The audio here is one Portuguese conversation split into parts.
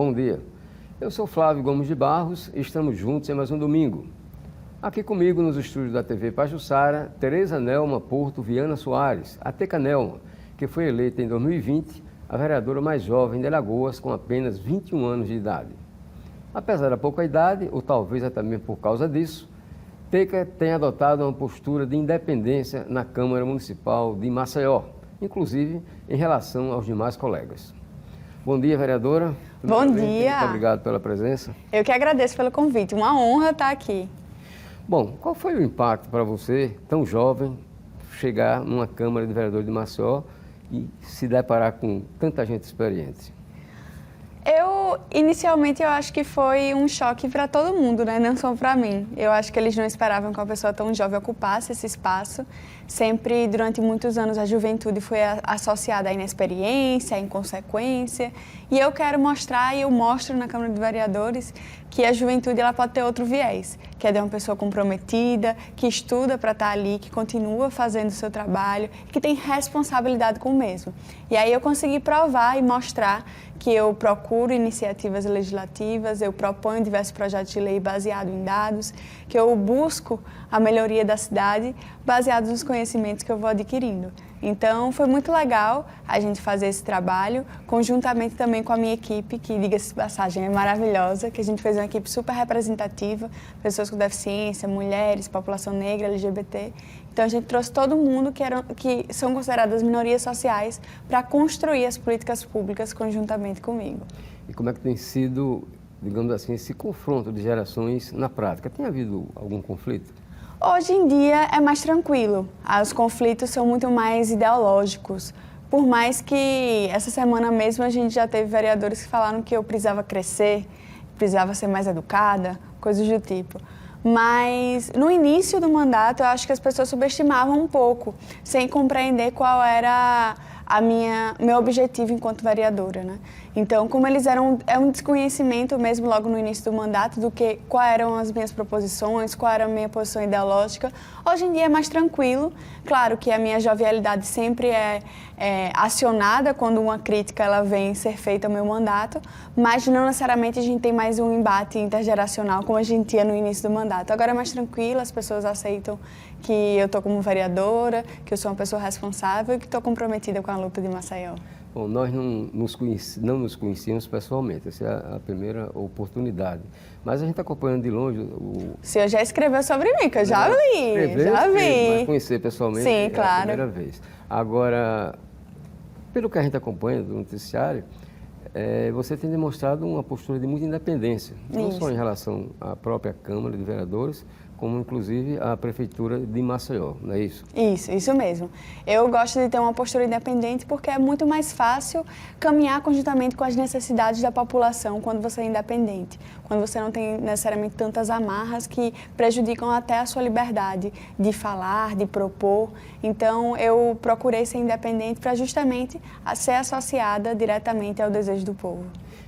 Bom dia. Eu sou Flávio Gomes de Barros e estamos juntos em mais um domingo. Aqui comigo nos estúdios da TV Pajuçara, Tereza Nelma Porto Viana Soares, a Teca Nelma, que foi eleita em 2020 a vereadora mais jovem de Alagoas com apenas 21 anos de idade. Apesar da pouca idade, ou talvez até mesmo por causa disso, Teca tem adotado uma postura de independência na Câmara Municipal de Maceió, inclusive em relação aos demais colegas. Bom dia, vereadora. Bom dia. Muito obrigado pela presença. Eu que agradeço pelo convite, uma honra estar aqui. Bom, qual foi o impacto para você, tão jovem, chegar numa Câmara de Vereadores de Maceió e se deparar com tanta gente experiente? Inicialmente, eu acho que foi um choque para todo mundo, né? Não só para mim. Eu acho que eles não esperavam que uma pessoa tão jovem ocupasse esse espaço. Sempre, durante muitos anos, a juventude foi associada à inexperiência, à inconsequência. E eu quero mostrar, e eu mostro na Câmara de Vereadores, que a juventude ela pode ter outro viés, que é de uma pessoa comprometida, que estuda para estar ali, que continua fazendo o seu trabalho, que tem responsabilidade com o mesmo. E aí eu consegui provar e mostrar que eu procuro iniciativas legislativas, eu proponho diversos projetos de lei baseados em dados, que eu busco a melhoria da cidade baseados nos conhecimentos que eu vou adquirindo. Então, foi muito legal a gente fazer esse trabalho, conjuntamente também com a minha equipe, que, diga-se de passagem, é maravilhosa, que a gente fez uma equipe super representativa, pessoas com deficiência, mulheres, população negra, LGBT. Então, a gente trouxe todo mundo que são consideradas minorias sociais para construir as políticas públicas conjuntamente comigo. E como é que tem sido, digamos assim, esse confronto de gerações na prática? Tem havido algum conflito? Hoje em dia é mais tranquilo, os conflitos são muito mais ideológicos, por mais que essa semana mesmo a gente já teve vereadores que falaram que eu precisava crescer, precisava ser mais educada, coisas do tipo. Mas no início do mandato eu acho que as pessoas subestimavam um pouco, sem compreender qual era meu objetivo enquanto vereadora, né? Então, como eles é um desconhecimento mesmo logo no início do mandato do que quais eram as minhas proposições, qual era a minha posição ideológica. Hoje em dia é mais tranquilo. Claro que a minha jovialidade sempre é acionada quando uma crítica ela vem ser feita ao meu mandato, mas não necessariamente a gente tem mais um embate intergeracional como a gente tinha no início do mandato. Agora é mais tranquilo, as pessoas aceitam que eu estou como vereadora, que eu sou uma pessoa responsável e que estou comprometida com a luta de Maceió. Bom, nós não nos conhecíamos pessoalmente, essa é a primeira oportunidade. Mas a gente está acompanhando de longe o... O senhor já escreveu sobre mim, que eu já li, já vi. Mas conhecer pessoalmente Sim, claro. É a primeira vez. Agora, pelo que a gente acompanha do noticiário, você tem demonstrado uma postura de muita independência, não só em relação à própria Câmara de Vereadores, como inclusive a Prefeitura de Maceió, não é isso? Isso mesmo. Eu gosto de ter uma postura independente porque é muito mais fácil caminhar conjuntamente com as necessidades da população quando você é independente, quando você não tem necessariamente tantas amarras que prejudicam até a sua liberdade de falar, de propor. Então, eu procurei ser independente para justamente ser associada diretamente ao desejo do povo.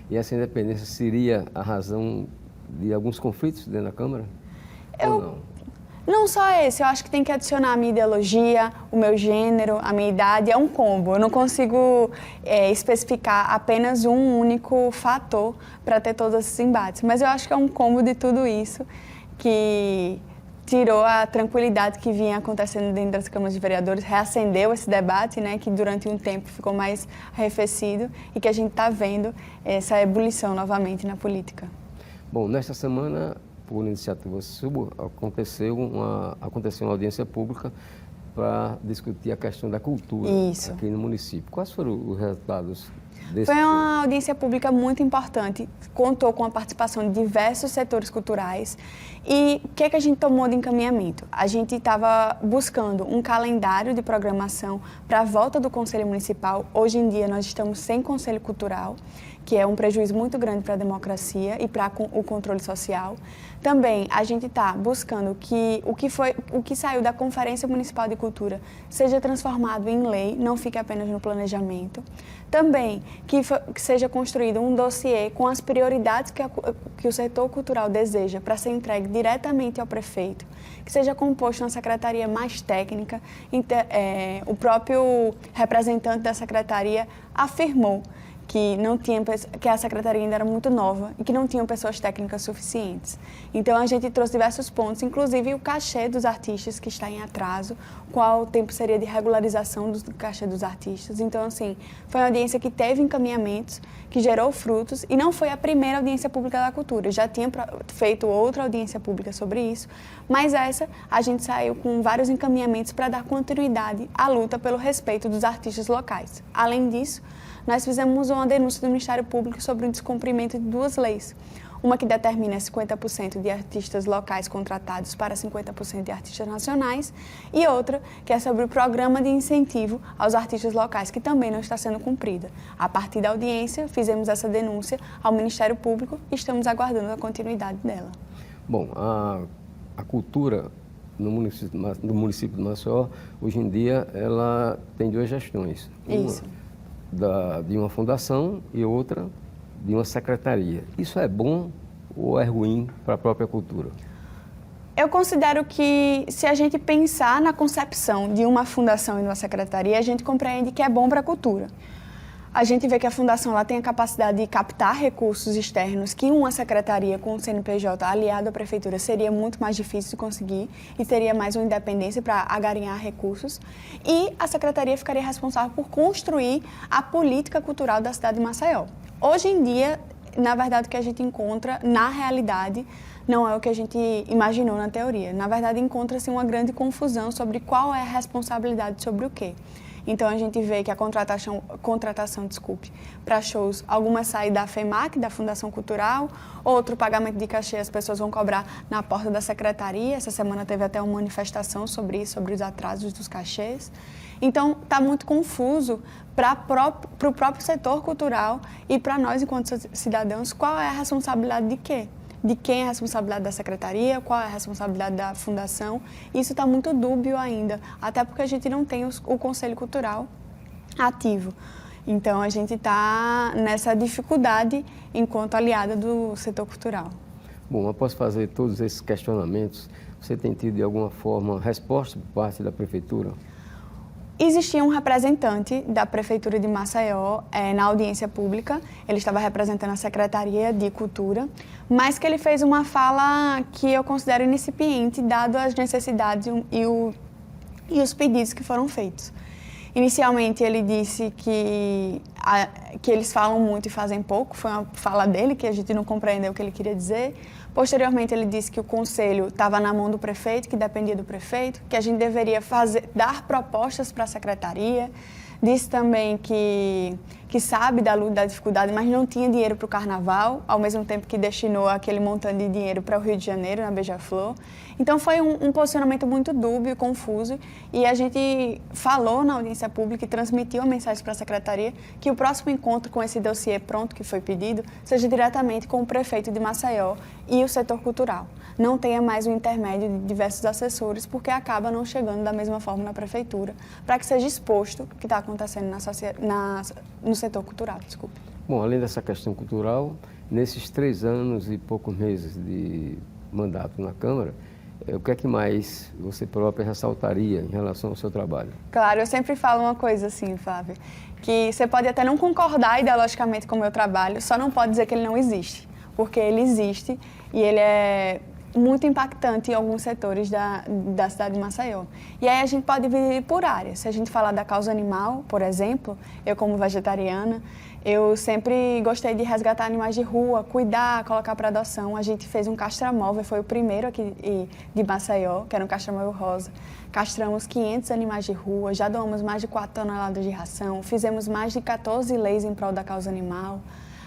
E essa independência seria a razão de alguns conflitos dentro da Câmara? Não só esse, eu acho que tem que adicionar a minha ideologia, o meu gênero, a minha idade, é um combo. Eu não consigo especificar apenas um único fator para ter todos esses embates, mas eu acho que é um combo de tudo isso que tirou a tranquilidade que vinha acontecendo dentro das câmaras de vereadores, reacendeu esse debate, né, que durante um tempo ficou mais arrefecido e que a gente está vendo essa ebulição novamente na política. Bom, nesta semana, por iniciativa sua, aconteceu uma audiência pública para discutir a questão da cultura aqui no município. Quais foram os resultados desse? Foi uma audiência pública muito importante, contou com a participação de diversos setores culturais. E o que a gente tomou de encaminhamento? A gente estava buscando um calendário de programação para a volta do Conselho Municipal. Hoje em dia nós estamos sem Conselho Cultural, que é um prejuízo muito grande para a democracia e para o controle social. Também a gente está buscando que o que saiu da Conferência Municipal de Cultura seja transformado em lei, não fique apenas no planejamento. Também que seja construído um dossiê com as prioridades que o setor cultural deseja para ser entregue diretamente ao prefeito, que seja composto uma secretaria mais técnica. O próprio representante da secretaria afirmou que não tinha, que a secretaria ainda era muito nova e que não tinham pessoas técnicas suficientes. Então a gente trouxe diversos pontos, inclusive o cachê dos artistas que está em atraso, qual o tempo seria de regularização do cachê dos artistas. Então assim, foi uma audiência que teve encaminhamentos, que gerou frutos e não foi a primeira audiência pública da cultura. Já tinha feito outra audiência pública sobre isso, mas essa a gente saiu com vários encaminhamentos para dar continuidade à luta pelo respeito dos artistas locais. Além disso, nós fizemos uma denúncia do Ministério Público sobre o descumprimento de duas leis. Uma que determina 50% de artistas locais contratados para 50% de artistas nacionais e outra que é sobre o programa de incentivo aos artistas locais, que também não está sendo cumprida. A partir da audiência, fizemos essa denúncia ao Ministério Público e estamos aguardando a continuidade dela. Bom, a cultura no município de Maceió, hoje em dia, ela tem duas gestões. Isso. Uma de uma fundação e outra de uma secretaria. Isso é bom ou é ruim para a própria cultura? Eu considero que, se a gente pensar na concepção de uma fundação e de uma secretaria, a gente compreende que é bom para a cultura. A gente vê que a fundação ela tem a capacidade de captar recursos externos que uma secretaria com o CNPJ aliado à prefeitura seria muito mais difícil de conseguir e teria mais uma independência para agarinhar recursos. E a secretaria ficaria responsável por construir a política cultural da cidade de Maceió. Hoje em dia, na verdade, o que a gente encontra na realidade não é o que a gente imaginou na teoria. Na verdade, encontra-se uma grande confusão sobre qual é a responsabilidade sobre o quê. Então, a gente vê que a contratação para shows, algumas saem da FEMAC, da Fundação Cultural, outro pagamento de cachê as pessoas vão cobrar na porta da secretaria. Essa semana teve até uma manifestação sobre isso, sobre os atrasos dos cachês. Então, está muito confuso para o próprio setor cultural e para nós, enquanto cidadãos, qual é a responsabilidade de quê? De quem é a responsabilidade da secretaria, qual é a responsabilidade da fundação. Isso está muito dúbio ainda, até porque a gente não tem o Conselho Cultural ativo. Então, a gente está nessa dificuldade enquanto aliada do setor cultural. Bom, após fazer todos esses questionamentos, você tem tido, de alguma forma, resposta por parte da Prefeitura? Existia um representante da Prefeitura de Maceió na audiência pública, ele estava representando a Secretaria de Cultura, mas que ele fez uma fala que eu considero incipiente, dado as necessidades e os pedidos que foram feitos. Inicialmente, ele disse que eles falam muito e fazem pouco, foi uma fala dele, que a gente não compreendeu o que ele queria dizer. Posteriormente, ele disse que o conselho estava na mão do prefeito, que dependia do prefeito, que a gente deveria dar propostas para a secretaria. Disse também que sabe da luta, da dificuldade, mas não tinha dinheiro para o carnaval, ao mesmo tempo que destinou aquele montante de dinheiro para o Rio de Janeiro, na Beija-Flor. Então, foi um posicionamento muito dúbio, confuso, e a gente falou na audiência pública e transmitiu a mensagem para a secretaria que o próximo encontro com esse dossiê pronto, que foi pedido, seja diretamente com o prefeito de Maceió e o setor cultural. Não tenha mais um intermédio de diversos assessores, porque acaba não chegando da mesma forma na prefeitura, para que seja exposto o que está acontecendo no setor cultural. Desculpe. Bom, além dessa questão cultural, nesses 3 anos e poucos meses de mandato na Câmara, o que é que mais você própria ressaltaria em relação ao seu trabalho? Claro, eu sempre falo uma coisa assim, Flávia, que você pode até não concordar ideologicamente com o meu trabalho, só não pode dizer que ele não existe, porque ele existe e ele é muito impactante em alguns setores da cidade de Maceió. E aí a gente pode dividir por áreas. Se a gente falar da causa animal, por exemplo, eu como vegetariana, eu sempre gostei de resgatar animais de rua, cuidar, colocar para adoção. A gente fez um castramóvel, foi o primeiro aqui de Maceió, que era um castramóvel rosa. Castramos 500 animais de rua, já doamos mais de 4 toneladas de ração, fizemos mais de 14 leis em prol da causa animal.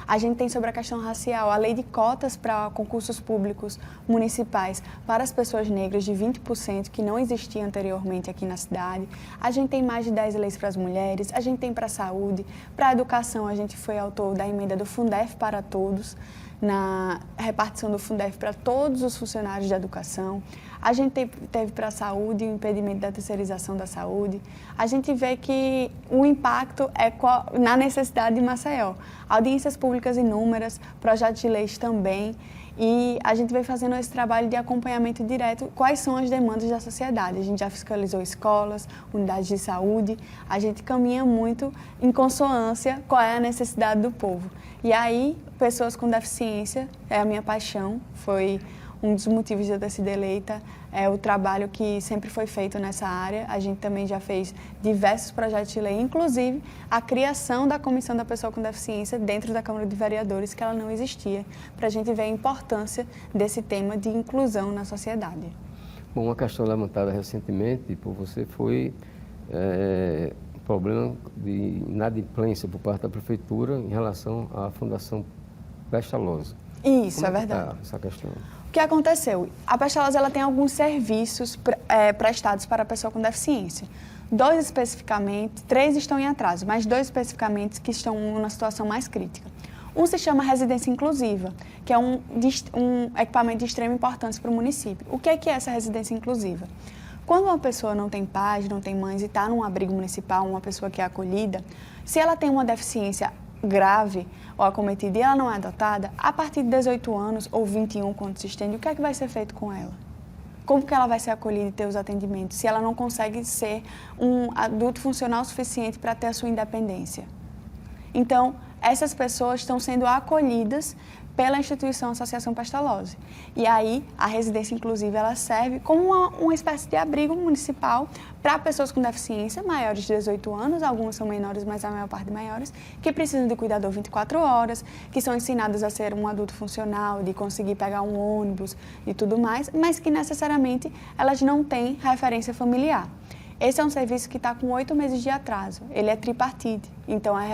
A gente tem sobre a questão racial, a lei de cotas para concursos públicos municipais para as pessoas negras de 20%, que não existia anteriormente aqui na cidade. A gente tem mais de 10 leis para as mulheres, a gente tem para a saúde, para a educação, a gente foi autor da emenda do Fundef para todos, na repartição do Fundef para todos os funcionários de educação. A gente teve para a saúde o impedimento da terceirização da saúde. A gente vê que o impacto é na necessidade de Maceió. Audiências públicas inúmeras, projetos de leis também. E a gente vem fazendo esse trabalho de acompanhamento direto, quais são as demandas da sociedade. A gente já fiscalizou escolas, unidades de saúde, a gente caminha muito em consonância qual é a necessidade do povo. E aí, pessoas com deficiência é a minha paixão, foi um dos motivos de eu ter sido eleita, é o trabalho que sempre foi feito nessa área. A gente também já fez diversos projetos de lei, inclusive a criação da Comissão da Pessoa com Deficiência dentro da Câmara de Vereadores, que ela não existia, para a gente ver a importância desse tema de inclusão na sociedade. Bom, uma questão levantada recentemente por você foi o problema de inadimplência por parte da Prefeitura em relação à Fundação Pestalozzi. Isso, Como é verdade. Está essa questão? O que aconteceu? A Pestalozzi ela tem alguns serviços prestados para a pessoa com deficiência. 2 especificamente, 3 estão em atraso, mas 2 especificamente que estão numa situação mais crítica. Um se chama residência inclusiva, que é um equipamento de extrema importância para o município. O que é essa residência inclusiva? Quando uma pessoa não tem pais, não tem mães e está num abrigo municipal, uma pessoa que é acolhida, se ela tem uma deficiência grave ou acometida e ela não é adotada, a partir de 18 anos ou 21, quando se estende, o que é que vai ser feito com ela? Como que ela vai ser acolhida e ter os atendimentos se ela não consegue ser um adulto funcional suficiente para ter a sua independência? Então, essas pessoas estão sendo acolhidas pela instituição Associação Pestalozzi. E aí, a residência inclusiva, ela serve como uma espécie de abrigo municipal para pessoas com deficiência maiores de 18 anos, algumas são menores, mas a maior parte maiores, que precisam de cuidador 24 horas, que são ensinadas a ser um adulto funcional, de conseguir pegar um ônibus e tudo mais, mas que necessariamente elas não têm referência familiar. Esse é um serviço que está com 8 meses de atraso. Ele é tripartite, então é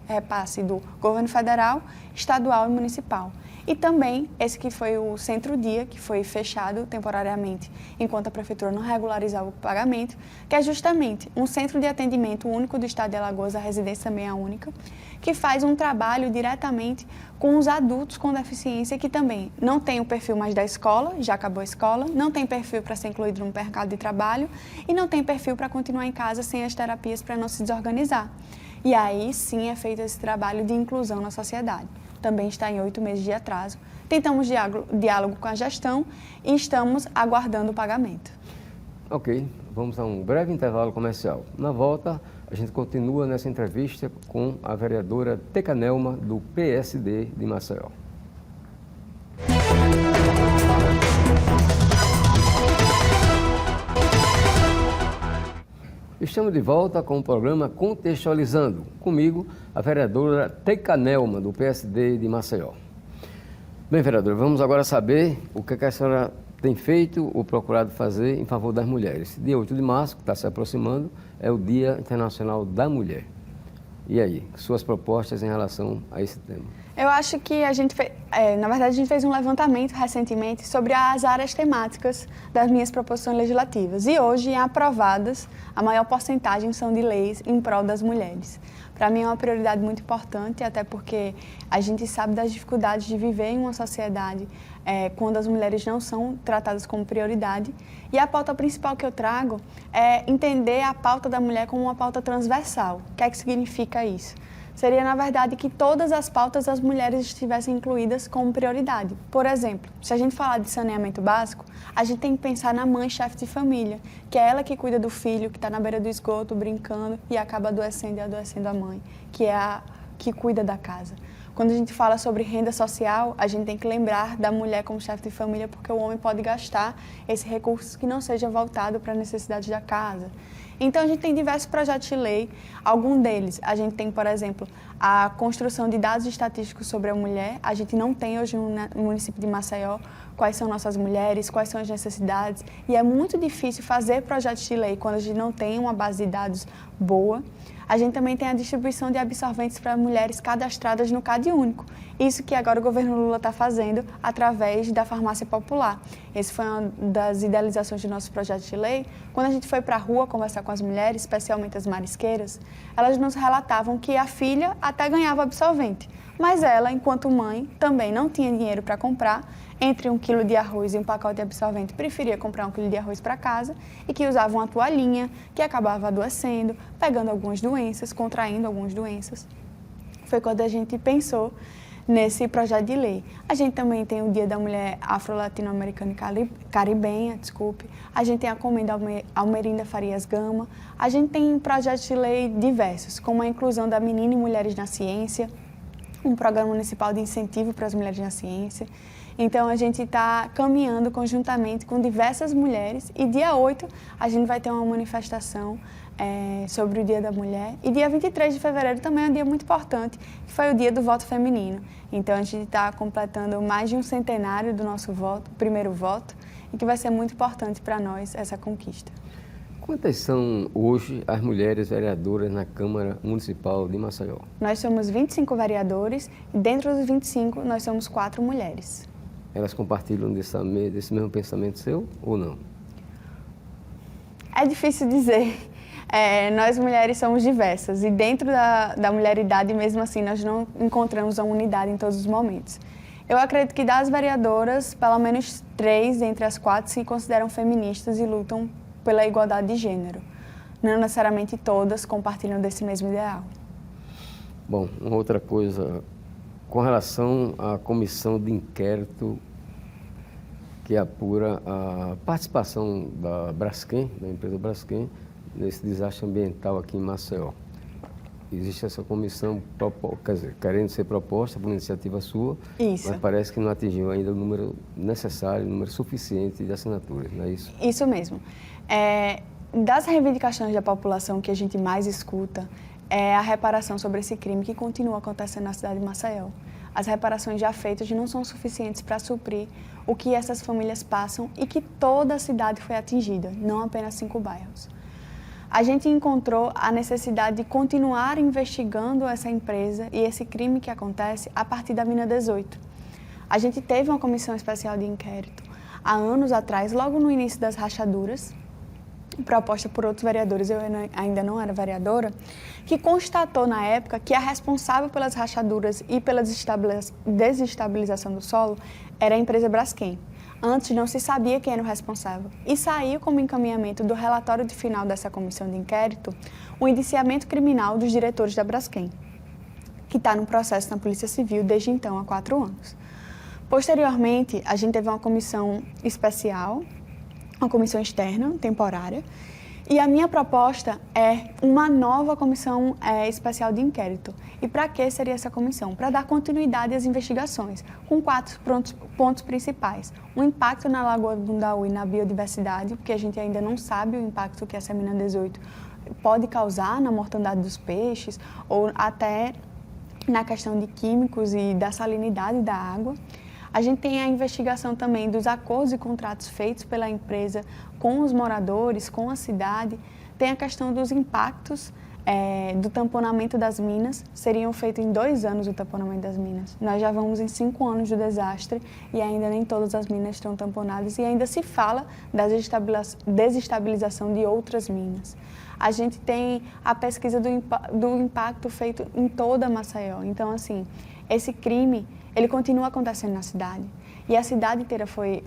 repasse do governo federal, estadual e municipal. E também esse que foi o Centro-Dia, que foi fechado temporariamente, enquanto a prefeitura não regularizava o pagamento, que é justamente um centro de atendimento único do estado de Alagoas, a residência também é única, que faz um trabalho diretamente com os adultos com deficiência que também não tem o perfil mais da escola, já acabou a escola, não tem perfil para ser incluído no mercado de trabalho e não tem perfil para continuar em casa sem as terapias para não se desorganizar. E aí sim é feito esse trabalho de inclusão na sociedade. Também está em 8 meses de atraso. Tentamos diálogo com a gestão e estamos aguardando o pagamento. Ok, vamos a um breve intervalo comercial. Na volta, a gente continua nessa entrevista com a vereadora Teca Nelma, do PSD de Maceió. Estamos de volta com o programa Contextualizando. Comigo, a vereadora Teca Nelma, do PSD de Maceió. Bem, vereadora, vamos agora saber o que a senhora tem feito ou procurado fazer em favor das mulheres. Dia 8 de março, que está se aproximando, é o Dia Internacional da Mulher. E aí, suas propostas em relação a esse tema? Eu acho que a gente fez, na verdade, a gente fez um levantamento recentemente sobre as áreas temáticas das minhas proposições legislativas. E hoje, aprovadas, a maior porcentagem são de leis em prol das mulheres. Para mim é uma prioridade muito importante, até porque a gente sabe das dificuldades de viver em uma sociedade quando as mulheres não são tratadas como prioridade. E a pauta principal que eu trago é entender a pauta da mulher como uma pauta transversal. O que é que significa isso? Seria, na verdade, que todas as pautas das mulheres estivessem incluídas como prioridade. Por exemplo, se a gente falar de saneamento básico, a gente tem que pensar na mãe chefe de família, que é ela que cuida do filho, que está na beira do esgoto, brincando, e acaba adoecendo e adoecendo a mãe, que é a que cuida da casa. Quando a gente fala sobre renda social, a gente tem que lembrar da mulher como chefe de família, porque o homem pode gastar esse recurso que não seja voltado para a necessidade da casa. Então, a gente tem diversos projetos de lei. Algum deles, a gente tem, por exemplo, a construção de dados estatísticos sobre a mulher. A gente não tem hoje no município de Maceió quais são nossas mulheres, quais são as necessidades. E é muito difícil fazer projetos de lei quando a gente não tem uma base de dados boa. A gente também tem a distribuição de absorventes para mulheres cadastradas no CAD único. Isso que agora o governo Lula está fazendo através da farmácia popular. Esse foi uma das idealizações de nossos projetos de lei. Quando a gente foi para a rua conversar com as mulheres, especialmente as marisqueiras, elas nos relatavam que a filha até ganhava absorvente, mas ela, enquanto mãe, também não tinha dinheiro para comprar. Entre 1 quilo de arroz e um pacote de absorvente, preferia comprar 1 quilo de arroz para casa e que usava uma toalhinha, que acabava adoecendo, pegando algumas doenças, contraindo algumas doenças. Foi quando a gente pensou nesse projeto de lei. A gente também tem o Dia da Mulher Afro-Latino-Americana e Caribenha, a gente tem a Comenda Almerinda Farias Gama, a gente tem projetos de lei diversos, como a inclusão da menina e mulheres na ciência, um programa municipal de incentivo para as mulheres na ciência. Então, a gente está caminhando conjuntamente com diversas mulheres e dia 8 a gente vai ter uma manifestação sobre o Dia da Mulher. E dia 23 de fevereiro também é um dia muito importante, que foi o Dia do Voto Feminino. Então, a gente está completando mais de um centenário do nosso voto, primeiro voto, e que vai ser muito importante para nós essa conquista. Quantas são hoje as mulheres vereadoras na Câmara Municipal de Maceió? Nós somos 25 vereadores e dentro dos 25 nós somos 4 mulheres. Elas compartilham desse mesmo pensamento seu ou não? É difícil dizer. Nós mulheres somos diversas e dentro da mulheridade, mesmo assim, nós não encontramos uma unidade em todos os momentos. Eu acredito que das vereadoras, pelo menos 3 entre as 4 se consideram feministas e lutam pela igualdade de gênero. Não necessariamente todas compartilham desse mesmo ideal. Bom, uma outra coisa, com relação à comissão de inquérito que apura a participação da Braskem, da empresa Braskem, nesse desastre ambiental aqui em Maceió. Existe essa comissão, quer dizer, querendo ser proposta por iniciativa sua, Isso. Mas parece que não atingiu ainda o número necessário, o número suficiente de assinaturas, não é isso? Isso mesmo. Das reivindicações da população que a gente mais escuta é a reparação sobre esse crime que continua acontecendo na cidade de Maceió. As reparações já feitas não são suficientes para suprir o que essas famílias passam e que toda a cidade foi atingida, não apenas 5 bairros. A gente encontrou a necessidade de continuar investigando essa empresa e esse crime que acontece a partir da mina 18. A gente teve uma comissão especial de inquérito há anos atrás, logo no início das rachaduras, proposta por outros vereadores, eu ainda não era vereadora, que constatou na época que a responsável pelas rachaduras e pela desestabilização do solo era a empresa Braskem. Antes não se sabia quem era o responsável. E saiu como encaminhamento do relatório de final dessa comissão de inquérito o indiciamento criminal dos diretores da Braskem, que está no processo na Polícia Civil desde então há 4 anos. Posteriormente, a gente teve uma comissão especial, uma comissão externa, temporária, e a minha proposta é uma nova comissão especial de inquérito. E para que seria essa comissão? Para dar continuidade às investigações, com 4 pontos principais. O impacto na Lagoa do Mundaú e na biodiversidade, porque a gente ainda não sabe o impacto que essa mina 18 pode causar na mortandade dos peixes, ou até na questão de químicos e da salinidade da água. A gente tem a investigação também dos acordos e contratos feitos pela empresa com os moradores, com a cidade. Tem a questão dos impactos do tamponamento das minas. Seriam feitos em 2 anos o tamponamento das minas. Nós já vamos em 5 anos do desastre e ainda nem todas as minas estão tamponadas e ainda se fala da desestabilização de outras minas. A gente tem a pesquisa do impacto feito em toda Maceió. Então, assim, esse crime, ele continua acontecendo na cidade e a cidade inteira foi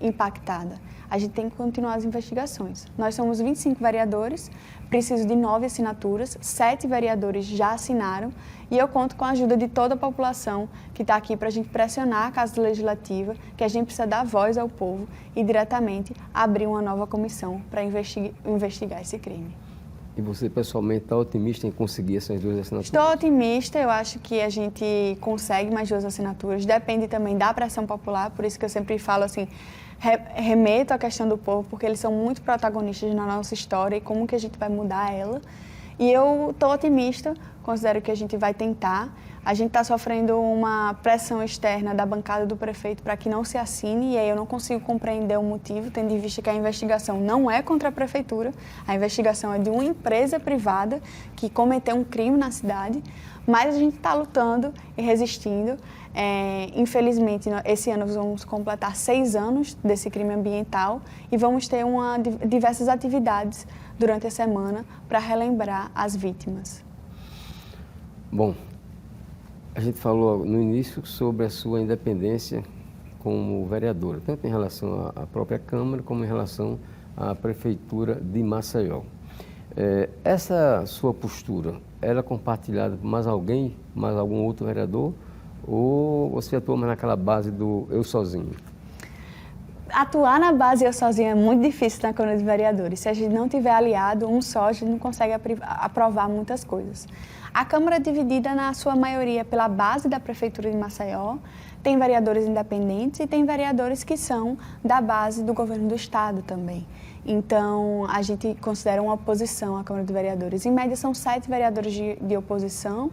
impactada. A gente tem que continuar as investigações. Nós somos 25 vereadores, preciso de 9 assinaturas, 7 vereadores já assinaram e eu conto com a ajuda de toda a população que está aqui para a gente pressionar a Casa Legislativa, que a gente precisa dar voz ao povo e diretamente abrir uma nova comissão para investigar esse crime. E você, pessoalmente, está otimista em conseguir essas 2 assinaturas? Estou otimista, eu acho que a gente consegue mais 2 assinaturas, depende também da pressão popular, por isso que eu sempre falo assim, remeto à questão do povo, porque eles são muito protagonistas na nossa história e como que a gente vai mudar ela. E eu estou otimista, considero que a gente vai tentar. A gente está sofrendo uma pressão externa da bancada do prefeito para que não se assine, e aí eu não consigo compreender o motivo, tendo em vista que a investigação não é contra a prefeitura, a investigação é de uma empresa privada que cometeu um crime na cidade, mas a gente está lutando e resistindo. Infelizmente, esse ano nós vamos completar 6 anos desse crime ambiental e vamos ter diversas atividades durante a semana para relembrar as vítimas. Bom, a gente falou no início sobre a sua independência como vereadora, tanto em relação à própria Câmara como em relação à Prefeitura de Maceió. Essa sua postura, ela é compartilhada por mais alguém, mais algum outro vereador? Ou você atua mais naquela base do eu sozinho? Atuar na base eu sozinha é muito difícil na Câmara de Vereadores. Se a gente não tiver aliado, um só, a gente não consegue aprovar muitas coisas. A Câmara é dividida, na sua maioria, pela base da Prefeitura de Maceió. Tem vereadores independentes e tem vereadores que são da base do governo do Estado também. Então, a gente considera uma oposição à Câmara de Vereadores. Em média, são 7 vereadores de oposição.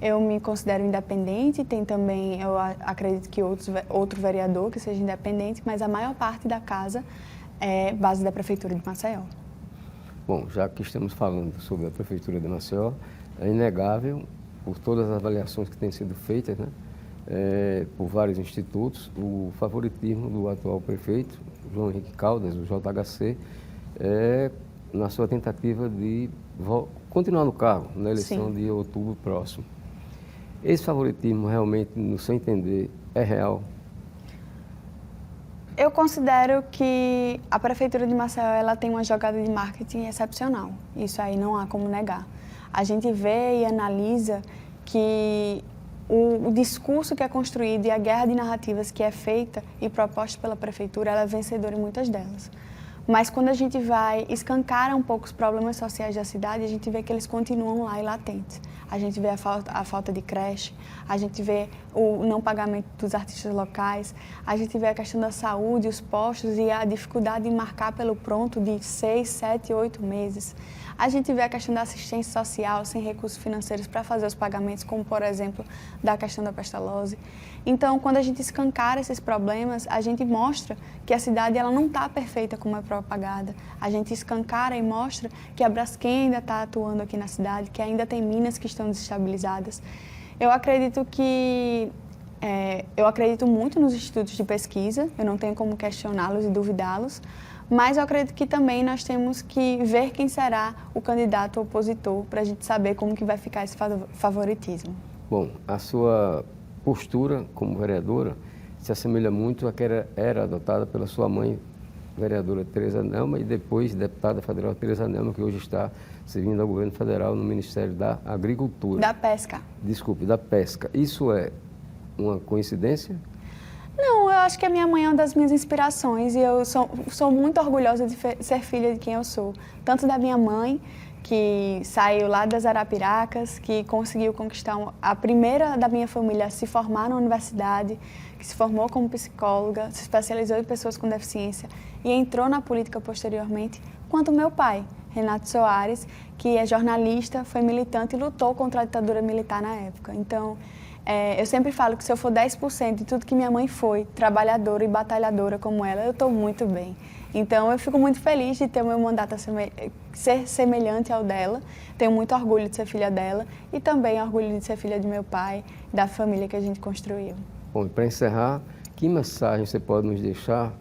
Eu me considero independente, tem também, eu acredito que outro vereador que seja independente, mas a maior parte da casa é base da Prefeitura de Maceió. Bom, já que estamos falando sobre a Prefeitura de Maceió, é inegável, por todas as avaliações que têm sido feitas, né, por vários institutos, o favoritismo do atual prefeito, João Henrique Caldas, do JHC, na sua tentativa de continuar no cargo, na eleição Sim. de outubro próximo. Esse favoritismo realmente, no seu entender, é real? Eu considero que a Prefeitura de Maceió ela tem uma jogada de marketing excepcional. Isso aí não há como negar. A gente vê e analisa que o discurso que é construído e a guerra de narrativas que é feita e proposta pela Prefeitura, ela é vencedora em muitas delas. Mas quando a gente vai escancar um pouco os problemas sociais da cidade, a gente vê que eles continuam lá e latentes. A gente vê a falta de creche, a gente vê o não pagamento dos artistas locais, a gente vê a questão da saúde, os postos e a dificuldade de marcar pelo pronto de 6, 7, 8 meses. A gente vê a questão da assistência social sem recursos financeiros para fazer os pagamentos, como, por exemplo, da questão da pestalose. Então, quando a gente escancara esses problemas, a gente mostra que a cidade ela não está perfeita como é propagada. A gente escancara e mostra que a Braskem ainda está atuando aqui na cidade, que ainda tem minas que estão desestabilizadas. Eu acredito muito nos institutos de pesquisa, eu não tenho como questioná-los e duvidá-los, mas eu acredito que também nós temos que ver quem será o candidato opositor para a gente saber como que vai ficar esse favoritismo. Bom, a sua postura como vereadora se assemelha muito à que era adotada pela sua mãe, vereadora Tereza Nelma, e depois deputada federal Tereza Nelma, que hoje está servindo ao governo federal no Ministério da Agricultura. Da pesca. Desculpe, da pesca. Isso é uma coincidência? Não, eu acho que a minha mãe é uma das minhas inspirações e eu sou muito orgulhosa de ser filha de quem eu sou. Tanto da minha mãe, que saiu lá das Arapiracas, que conseguiu conquistar a primeira da minha família a se formar na universidade, que se formou como psicóloga, se especializou em pessoas com deficiência e entrou na política posteriormente, quanto meu pai, Renato Soares, que é jornalista, foi militante e lutou contra a ditadura militar na época. Então, eu sempre falo que se eu for 10% de tudo que minha mãe foi, trabalhadora e batalhadora como ela, eu estou muito bem. Então, eu fico muito feliz de ter o meu mandato ser semelhante ao dela. Tenho muito orgulho de ser filha dela e também orgulho de ser filha de meu pai, da família que a gente construiu. Bom, para encerrar, que mensagem você pode nos deixar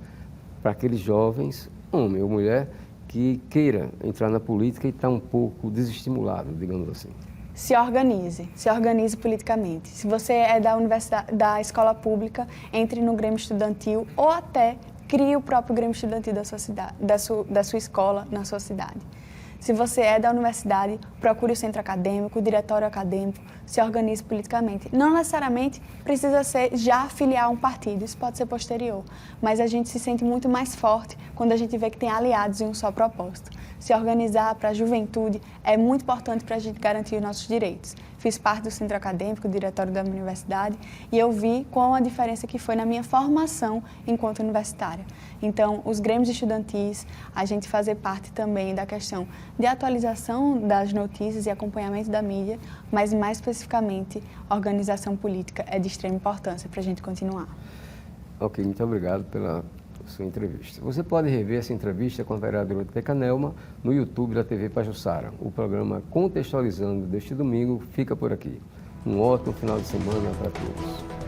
para aqueles jovens, homem ou mulher, que queira entrar na política e está um pouco desestimulado, digamos assim? Se organize politicamente. Se você é da escola pública, entre no Grêmio Estudantil ou até crie o próprio Grêmio Estudantil da sua cidade, da sua escola na sua cidade. Se você é da universidade, procure o centro acadêmico, o diretório acadêmico, se organize politicamente. Não necessariamente precisa ser já afiliar a um partido, isso pode ser posterior, mas a gente se sente muito mais forte quando a gente vê que tem aliados em um só propósito. Se organizar para a juventude é muito importante para a gente garantir os nossos direitos. Fiz parte do centro acadêmico, do diretório da minha universidade, e eu vi qual a diferença que foi na minha formação enquanto universitária. Então, os grêmios estudantis, a gente fazer parte também da questão de atualização das notícias e acompanhamento da mídia, mas mais especificamente, organização política é de extrema importância para a gente continuar. Ok, muito obrigado pela sua entrevista. Você pode rever essa entrevista com a vereadora Teca Nelma no YouTube da TV Pajuçara. O programa Contextualizando deste domingo fica por aqui. Um ótimo final de semana para todos.